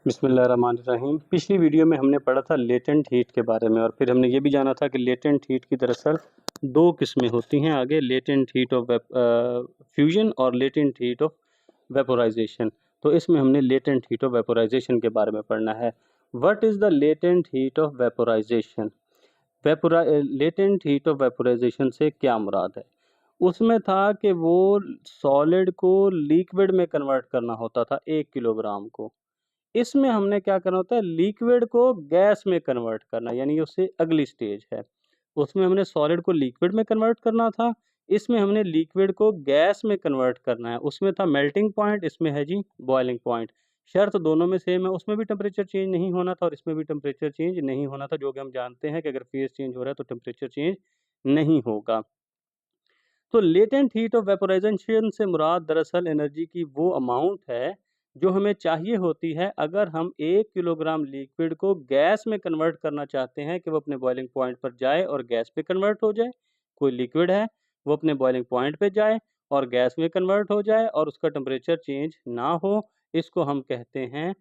बिस्मिल्लाहिर्रहमानिर्रहीम। पिछली वीडियो में हमने पढ़ा था लेटेंट हीट के बारे में और फिर हमने ये भी जाना था कि लेटेंट हीट की दरअसल दो किस्में होती हैं आगे, लेटेंट हीट ऑफ फ्यूजन और लेटेंट हीट ऑफ वेपोराइजेशन। तो इसमें हमने लेटेंट हीट ऑफ वेपोराइजेशन के बारे में पढ़ना है। What is the latent heat of vaporisation? Latent heat of vaporisation से क्या मुराद है? उसमें था कि वो सॉलिड को लिक्विड में कन्वर्ट करना होता था 1 किलोग्राम को। इसमें हमने क्या करना होता है, लिक्विड को गैस में कन्वर्ट करना, यानी उससे अगली स्टेज है। उसमें हमने सॉलिड को लिक्विड में कन्वर्ट करना था, इसमें हमने लिक्विड को गैस में कन्वर्ट करना है। उसमें था मेल्टिंग पॉइंट, इसमें है जी बॉइलिंग पॉइंट। शर्त दोनों में सेम है, उसमें भी टेम्परेचर चेंज नहीं होना था और इसमें भी टेम्परेचर चेंज नहीं होना था, जो कि हम जानते हैं कि अगर फेज चेंज हो रहा है तो टेम्परेचर चेंज नहीं होगा। तो लेटेंट हीट ऑफ वेपोराइजेशन से मुराद दरअसल एनर्जी की वो अमाउंट है जो हमें चाहिए होती है अगर हम 1 किलोग्राम लिक्विड को गैस में कन्वर्ट करना चाहते हैं कि वो अपने बॉइलिंग पॉइंट पर जाए और गैस पे कन्वर्ट हो जाए। कोई लिक्विड है, वो अपने बॉइलिंग पॉइंट पे जाए और गैस में कन्वर्ट हो जाए और उसका टेम्परेचर चेंज ना हो। इसको हम कहते हैं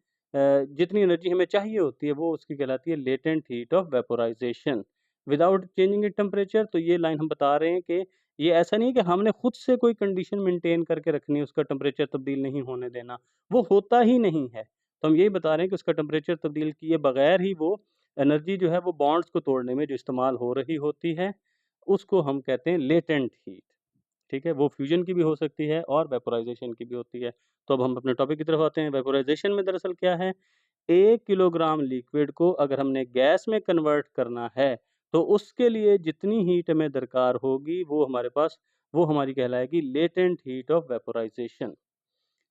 जितनी एनर्जी हमें चाहिए होती है वो उसकी कहलाती है latent heat of vaporisation without changing it temperature. तो ये लाइन हम बता रहे हैं कि ये ऐसा नहीं है कि हमने खुद से कोई कंडीशन मेंटेन करके रखनी है, उसका टेम्परेचर तब्दील नहीं होने देना, वो होता ही नहीं है। तो हम यही बता रहे हैं कि उसका टेम्परेचर तब्दील किए बगैर ही वो एनर्जी जो है वो बॉन्ड्स को तोड़ने में जो इस्तेमाल हो रही होती है, उसको हम कहते हैं लेटेंट हीट। ठीक है? वो फ्यूजन की भी हो सकती है और वेपोराइज़ेशन की भी होती है। तो अब हम अपने टॉपिक की तरफ आते हैं। वेपोराइज़ेशन में दरअसल क्या है, 1 किलोग्राम लिक्विड को अगर हमने गैस में कन्वर्ट करना है, तो उसके लिए जितनी हीट हमें दरकार होगी, वो हमारे पास वो हमारी कहलाएगी लेटेंट हीट ऑफ वेपोराइज़ेशन।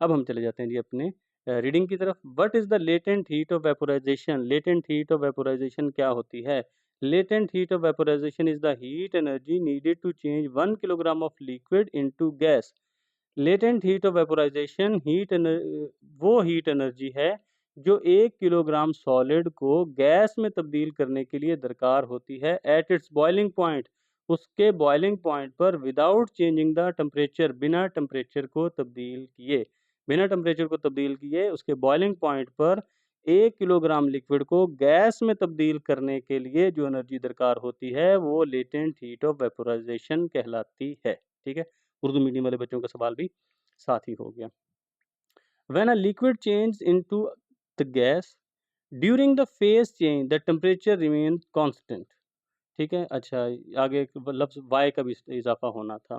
अब हम चले जाते हैं जी अपने रीडिंग की तरफ। What is the latent heat of vaporisation? Latent heat of vaporisation क्या होती है? Latent heat of vaporisation is the heat energy needed to change 1 kilogram of liquid into gas. Latent heat of vaporisation वो heat energy है जो 1 kilogram solid को gas में तब्दील करने के लिए दरकार होती है एट इट्स बॉइलिंग पॉइंट, उसके बॉइलिंग पॉइंट पर विदाउट चेंजिंग द टेम्परेचर, बिना टेम्परेचर को तब्दील किए उसके बॉइलिंग पॉइंट पर 1 किलोग्राम लिक्विड को गैस में तब्दील करने के लिए जो एनर्जी दरकार होती है वो लेटेंट हीट ऑफ वेपोराइजेशन कहलाती है। ठीक है? उर्दू मीडियम वाले बच्चों का सवाल भी साथ ही हो गया। When a liquid changes into the gas, during the phase change the temperature remains constant। ठीक है? अच्छा, आगे एक लफ्ज़ y का भी इज़ाफ़ा होना था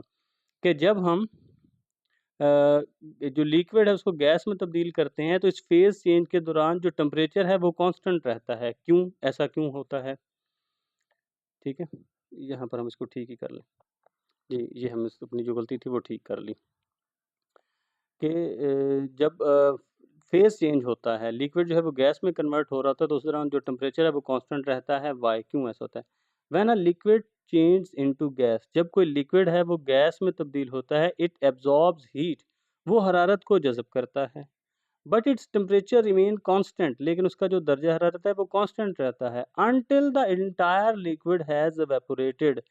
कि जब हम जो लिक्विड है उसको गैस में तब्दील करते हैं तो इस फेज़ चेंज के दौरान जो टेम्परेचर है वो कांस्टेंट रहता है। क्यों? ऐसा क्यों होता है? ठीक है? यहाँ पर हम इसको ठीक ही कर लें। ये हम अपनी जो गलती थी वो ठीक कर ली। कि जब फेज़ चेंज होता है, लिक्विड जो है वो गैस में कन्वर्ट हो रहा होता है, तो उस दौरान जो टेम्परेचर है वो कांस्टेंट रहता है। व्हाई? क्यों ऐसा होता है? When a liquid change into gas, जब कोई लिक्विड है वो गैस में तब्दील होता है, इट एब्ज़ॉर्ब्स हीट, वो हरारत को जज़ब करता है। But its temperature remain constant, लेकिन उसका जो दर्जा हरारत है वो कांस्टेंट रहता है until the entire liquid has evaporated,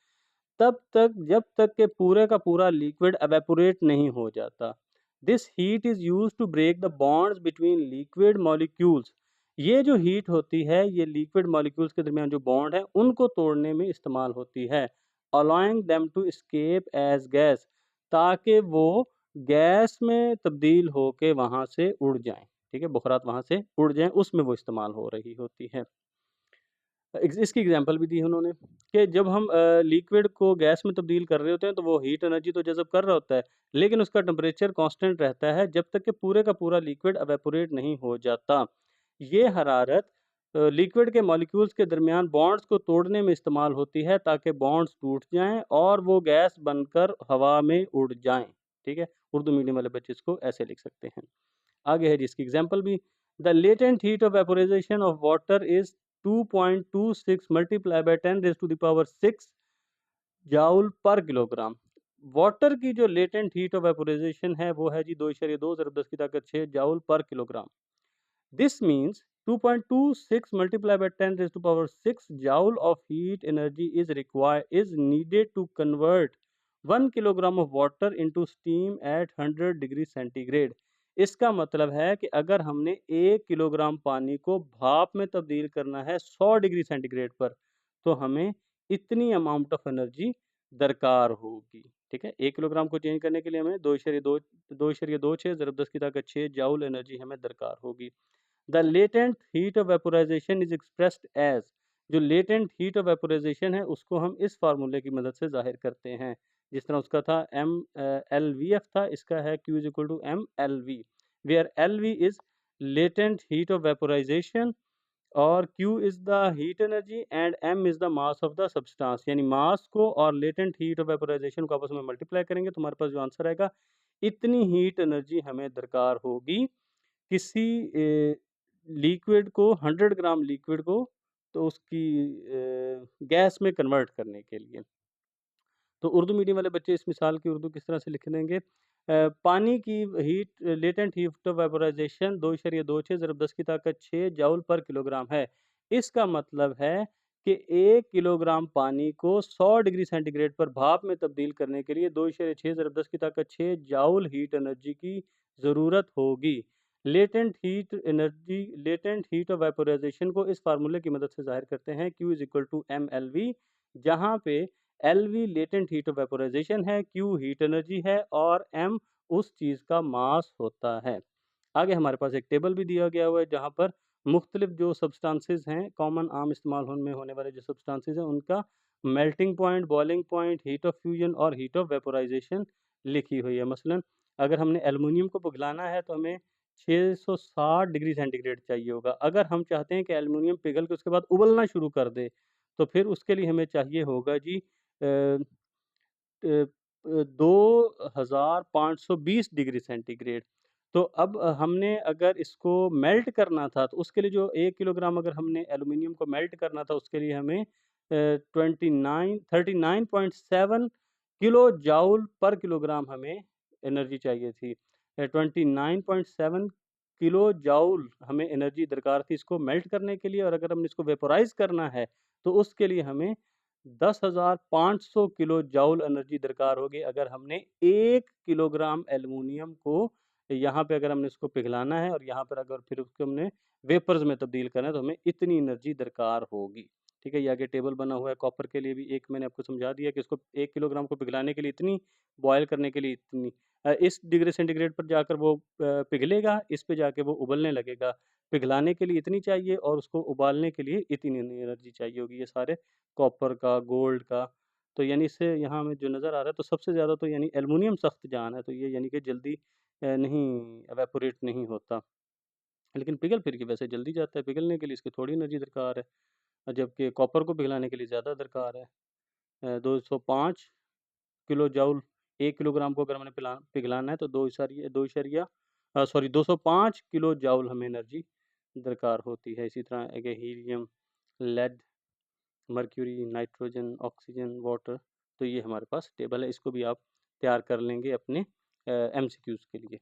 तब तक जब तक कि पूरे का पूरा लिक्विड एवेपोरेट नहीं हो जाता। This heat is used to break the bonds between liquid molecules. ये जो हीट होती है ये लिक्विड मॉलिक्यूल्स के दरमियान जो बॉन्ड है उनको तोड़ने में इस्तेमाल होती है, allowing them to escape as gas, ताकि वो गैस में तब्दील होके वहाँ से उड़ जाएं। ठीक है? बुखरात वहाँ से उड़ जाएं, उसमें वो इस्तेमाल हो रही होती है। इसकी एग्जांपल भी दी है उन्होंने कि जब हम लिक्विड को गैस में तब्दील कर रहे होते हैं तो वो हीट एनर्जी तो जज़ब कर रहा होता है, लेकिन उसका टेम्परेचर कांस्टेंट रहता है जब तक कि पूरे का पूरा लिक्विड एवेपोरेट नहीं हो जाता। ये हरारत लिक्विड के मॉलिक्यूल्स के दरमियान बॉन्ड्स को तोड़ने में इस्तेमाल होती है ताकि बॉन्ड्स टूट जाएं और वो गैस बनकर हवा में उड़ जाएं। ठीक है? उर्दू मीडियम वाले बच्चे इसको ऐसे लिख सकते हैं। आगे है जिसकी एग्जांपल भी, the latent heat of vaporisation of water is 2.26 multiply by 10 raise to the power 6 joule per kilogram. Water की जो लेटेंट हीट ऑफ वेपोराइजेशन है वो है जी 2.2 ज़रब 10 की ताकत 6 joule per kilogram. This means 2.26 multiplied by 10 raised to power 6 joule of heat energy is needed to convert 1 kilogram of water into steam at 100 degree centigrade। इसका मतलब है कि अगर हमने 1 किलोग्राम पानी को भाप में तब्दील करना है 100 डिग्री सेंटीग्रेड पर, तो हमें इतनी अमाउंट ऑफ एनर्जी दरकार होगी, ठीक है? 1 किलोग्राम को चेंज करने के लिए हमें 2.26 ज़रब 10 की ताकत 6 जूल एनर्जी हमें दरकार होगी। The latent heat of vaporisation is expressed as, जो लेटेंट हीट ऑफ वेपोराइज़ेशन है उसको हम इस फ़ॉर्मूले की मदद से ज़ाहिर करते हैं। जिस तरह उसका था LVF था, इसका है Q is equal to MLV, where LV is latent heat of vaporisation और Q is the heat energy and M is the mass of the substance. यानी मास को और लेटेंट हीट ऑफ वेपोराइज़ेशन को आपस में मल्टीप्लाई करेंगे तो हमारे पास जो आंसर आएगा, इतनी हीट एनर्जी हमें दरकार होगी किसी लिक्विड को 100 ग्राम लिक्विड को तो उसकी गैस में कन्वर्ट करने के लिए। तो उर्दू मीडियम वाले बच्चे इस मिसाल की उर्दू किस तरह से लिख देंगे? पानी की heat latent heat of vaporisation 2.26 ज़रब 10 की ताकत 6 जूल पर किलोग्राम है। इसका मतलब है कि 1 किलोग्राम पानी को 100 डिग्री सेंटीग्रेड पर भाप में तब्दील करने के लिए 2.6 ज़रब 10 की ताकत 6 जूल हीट एनर्जी की ज़रूरत होगी। लेटेंट हीट ऑफ वेपोराइज़ेशन को इस फ़ॉर्मूले की मदद से ज़ाहिर करते हैं, Q is equal to MLV, जहाँ पे LV latent heat of vaporisation है, Q हीट एनर्जी है और M उस चीज़ का मास होता है। आगे हमारे पास एक टेबल भी दिया गया हुआ है जहाँ पर मुख्तलिफ जो सब्सटेंसेस हैं, कॉमन आम इस्तेमाल में होने वाले जो सब्सटेंसेस हैं उनका melting point, boiling point, heat of fusion और हीट ऑफ वेपोराइज़ेशन लिखी हुई है। मसलन अगर हमने एल्युमिनियम को पिघलाना है तो हमें 660 डिग्री सेंटीग्रेड चाहिए होगा। अगर हम चाहते हैं कि एल्युमिनियम पिघल के उसके बाद उबलना शुरू कर दे, तो फिर उसके लिए हमें चाहिए होगा जी 2520 डिग्री सेंटीग्रेड। तो अब हमने अगर इसको मेल्ट करना था तो उसके लिए जो 1 किलोग्राम अगर हमने एल्युमिनियम को मेल्ट करना था उसके लिए हमें 39.7 किलो जूल पर किलोग्राम हमें एनर्जी चाहिए थी। 29.7 किलो जूल हमें एनर्जी दरकार थी इसको मेल्ट करने के लिए और अगर हमने इसको वेपोराइज़ करना है तो उसके लिए हमें 10,500 किलो जूल एनर्जी दरकार होगी अगर हमने 1 किलोग्राम एल्युमिनियम को यहाँ पे अगर हमने इसको पिघलाना है और यहाँ पर अगर फिर उसको हमने वेपर्स में तब्दील करना है तो हमें इतनी एनर्जी दरकार होगी। ठीक है, ये आगे टेबल बना हुआ है कॉपर के लिए भी एक मैंने आपको समझा दिया कि इसको 1 किलोग्राम को पिघलाने के लिए इतनी, बॉयल करने के लिए इतनी। इस डिग्री सेंटीग्रेड पर जाकर वो पिघलेगा, इस पे जाके वो उबलने लगेगा। पिघलाने के लिए इतनी चाहिए और उसको उबालने के लिए इतनी एनर्जी चाहिए होगी। ये सारे कॉपर का, गोल्ड का, तो यानी इससे यहाँ हमें जो नज़र आ रहा है तो सबसे ज़्यादा तो यानी एल्युमिनियम सख्त जान है, तो ये यानी कि जल्दी नहीं इवेपोरेट नहीं होता। लेकिन पिघल फिर के वैसे जल्दी जाता है, पिघलने के लिए इसकी थोड़ी एनर्जी दरकार है, जबकि कॉपर को पिघलाने के लिए ज़्यादा दरकार है। 205 किलो जूल 1 किलोग्राम को अगर हमने पिघलाना है तो 205 किलो जूल हमें एनर्जी दरकार होती है। इसी तरह आगे helium, lead, mercury, nitrogen, oxygen, water, तो ये हमारे पास टेबल है, इसको भी आप तैयार कर लेंगे अपने MCQs के लिए।